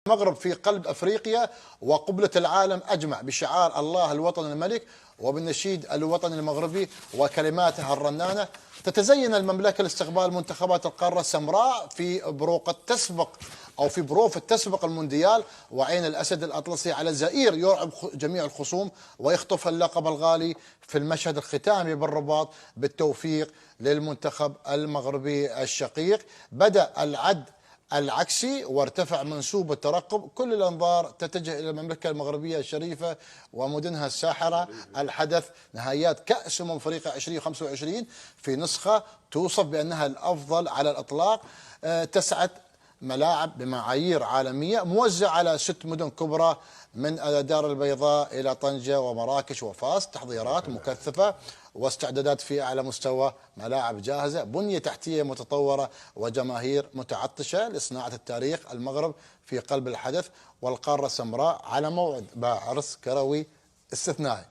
المغرب في قلب أفريقيا وقبلة العالم أجمع بشعار الله الوطن الملك وبالنشيد الوطني المغربي وكلماته الرنانة. تتزين المملكة لاستقبال منتخبات القارة السمراء في بروقة تسبق أو في بروفة تسبق المونديال، وعين الأسد الأطلسي على الزئير يرعب جميع الخصوم ويخطف اللقب الغالي في المشهد الختامي بالرباط. بالتوفيق للمنتخب المغربي الشقيق. بدأ العد العكسي وارتفع منسوب الترقب، كل الأنظار تتجه إلى المملكة المغربية الشريفة ومدنها الساحرة. الحدث نهائيات كأس أفريقيا 2025 في نسخة توصف بأنها الأفضل على الإطلاق. 9 ملاعب بمعايير عالمية موزعة على 6 مدن كبرى من الدار البيضاء إلى طنجة ومراكش وفاس. تحضيرات مكثفة واستعدادات في أعلى مستوى، ملاعب جاهزة، بنية تحتية متطورة، وجماهير متعطشة لصناعة التاريخ. المغرب في قلب الحدث والقارة السمراء على موعد مع عرس كروي استثنائي.